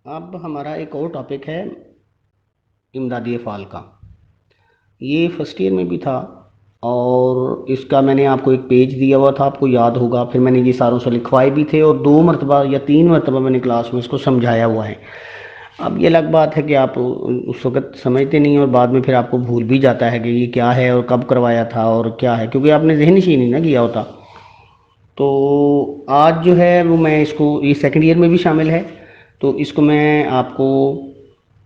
اب ہمارا ایک اور ٹاپک ہے امدادی افعال کا۔ یہ فرسٹ ایئر میں بھی تھا، اور اس کا میں نے آپ کو ایک پیج دیا ہوا تھا، آپ کو یاد ہوگا، پھر میں نے یہ ساروں سے لکھوائے بھی تھے، اور 2 مرتبہ یا 3 مرتبہ میں نے کلاس میں اس کو سمجھایا ہوا ہے۔ اب یہ الگ بات ہے کہ آپ اس وقت سمجھتے نہیں، اور بعد میں پھر آپ کو بھول بھی جاتا ہے کہ یہ کیا ہے اور کب کروایا تھا اور کیا ہے، کیونکہ آپ نے ذہن نشین نہیں نہ کیا ہوتا۔ تو آج جو ہے وہ میں اس کو، یہ سیکنڈ ایئر میں بھی شامل ہے، تو اس کو میں آپ کو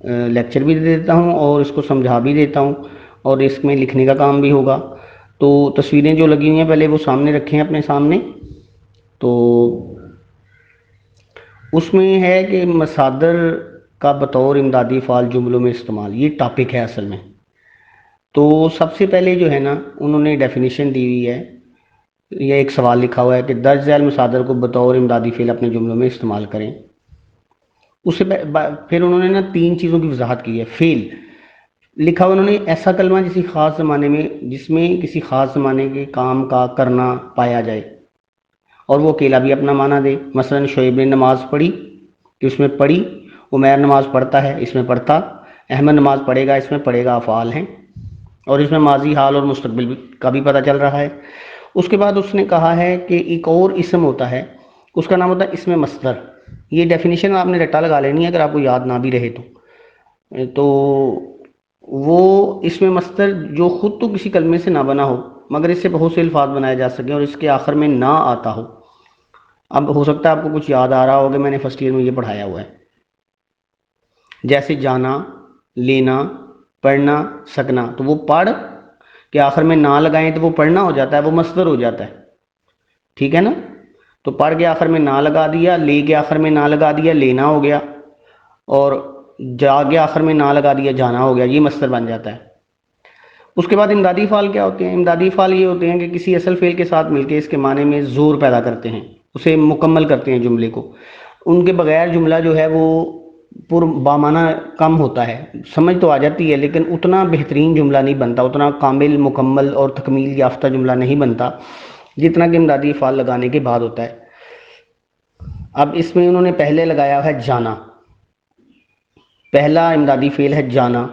لیکچر بھی دے دیتا ہوں اور اس کو سمجھا بھی دیتا ہوں، اور اس میں لکھنے کا کام بھی ہوگا۔ تو تصویریں جو لگی ہوئی ہیں پہلے وہ سامنے رکھیں اپنے سامنے۔ تو اس میں ہے کہ مصادر کا بطور امدادی فعال جملوں میں استعمال، یہ ٹاپک ہے اصل میں۔ تو سب سے پہلے جو ہے نا، انہوں نے ڈیفینیشن دی ہوئی ہے، یہ ایک سوال لکھا ہوا ہے کہ درج ذیل مصادر کو بطور امدادی فعل اپنے جملوں میں استعمال کریں۔ اس سے پھر انہوں نے نا 3 چیزوں کی وضاحت کی ہے۔ فعل لکھا ہوا انہوں نے ایسا کلمہ جس میں کسی خاص زمانے کے کام کا کرنا پایا جائے اور وہ اکیلا بھی اپنا معنی دے۔ مثلا شعیب نے نماز پڑھی، کہ اس میں پڑھی، عمیر نماز پڑھتا ہے، اس میں پڑھتا، احمد نماز پڑھے گا، اس میں پڑھے گا افعال ہیں، اور اس میں ماضی، حال اور مستقبل کا بھی پتہ چل رہا ہے۔ اس کے بعد اس نے کہا ہے کہ ایک اور اسم ہوتا ہے، اس کا نام ہوتا ہے اسم مصدر۔ یہ ڈیفینیشن آپ نے رٹا لگا لینی ہے اگر آپ کو یاد نہ بھی رہے تو وہ اسم مصدر جو خود تو کسی کلمے سے نہ بنا ہو، مگر اس سے بہت سے الفاظ بنائے جا سکیں اور اس کے آخر میں نہ آتا ہو۔ اب ہو سکتا ہے آپ کو کچھ یاد آ رہا ہوگا، میں نے فرسٹ ایئر میں یہ پڑھایا ہوا ہے، جیسے جانا، لینا، پڑھنا، سکنا۔ تو وہ پڑھ کے آخر میں نہ لگائیں تو وہ پڑھنا ہو جاتا ہے، وہ مصدر ہو جاتا ہے، ٹھیک ہے نا؟ تو پڑھ کے آخر میں نہ لگا دیا، لے کے آخر میں نہ لگا دیا، لینا ہو گیا، اور جا کے آخر میں نہ لگا دیا، جانا ہو گیا، یہ مصدر بن جاتا ہے۔ اس کے بعد امدادی فعال کیا ہوتے ہیں؟ امدادی فعال یہ ہوتے ہیں کہ کسی اصل فعل کے ساتھ مل کے اس کے معنی میں زور پیدا کرتے ہیں، اسے مکمل کرتے ہیں جملے کو۔ ان کے بغیر جملہ جو ہے وہ پر بامعنی کم ہوتا ہے، سمجھ تو آ جاتی ہے لیکن اتنا بہترین جملہ نہیں بنتا، اتنا کامل، مکمل اور تکمیل یافتہ جملہ نہیں بنتا جتنا کہ امدادی فعال لگانے کے بعد ہوتا ہے۔ اب اس میں انہوں نے پہلے لگایا ہے جانا، پہلا امدادی فعل ہے جانا۔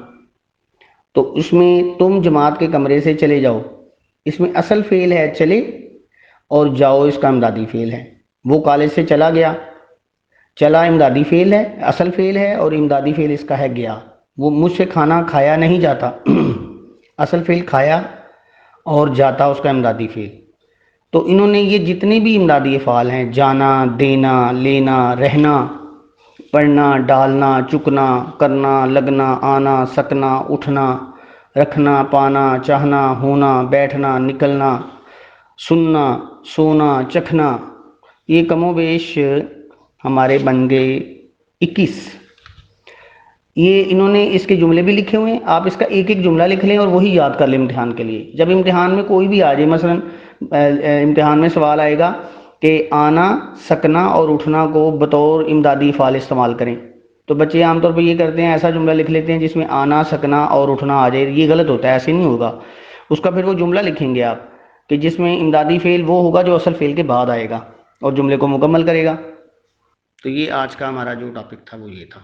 تو اس میں تم جماعت کے کمرے سے چلے جاؤ، اس میں اصل فعل ہے چلے، اور جاؤ اس کا امدادی فعل ہے۔ وہ کالج سے چلا گیا، چلا امدادی فعل ہے، اصل فعل ہے، اور امدادی فعل اس کا ہے گیا۔ وہ مجھ سے کھانا کھایا نہیں جاتا، اصل فعل کھایا، اور جاتا اس کا امدادی فعل۔ تو انہوں نے یہ جتنے بھی امدادی افعال ہیں، جانا، دینا، لینا، رہنا، پڑھنا، ڈالنا، چکنا، کرنا، لگنا، آنا، سکنا، اٹھنا، رکھنا، پانا، چاہنا، ہونا، بیٹھنا، نکلنا، سننا، سونا، چکھنا، یہ کم و بیش ہمارے بن گئے 21۔ یہ انہوں نے اس کے جملے بھی لکھے ہوئے ہیں، آپ اس کا ایک ایک جملہ لکھ لیں اور وہی یاد کر لیں امتحان کے لیے۔ جب امتحان میں کوئی بھی آ جائے، مثلا امتحان میں سوال آئے گا کہ آنا، سکنا اور اٹھنا کو بطور امدادی فعال استعمال کریں، تو بچے عام طور پہ یہ کرتے ہیں، ایسا جملہ لکھ لیتے ہیں جس میں آنا، سکنا اور اٹھنا آ جائے۔ یہ غلط ہوتا ہے، ایسے نہیں ہوگا۔ اس کا پھر وہ جملہ لکھیں گے آپ کہ جس میں امدادی فعل وہ ہوگا جو اصل فعل کے بعد آئے گا اور جملے کو مکمل کرے گا۔ تو یہ آج کا ہمارا جو ٹاپک تھا وہ یہ تھا۔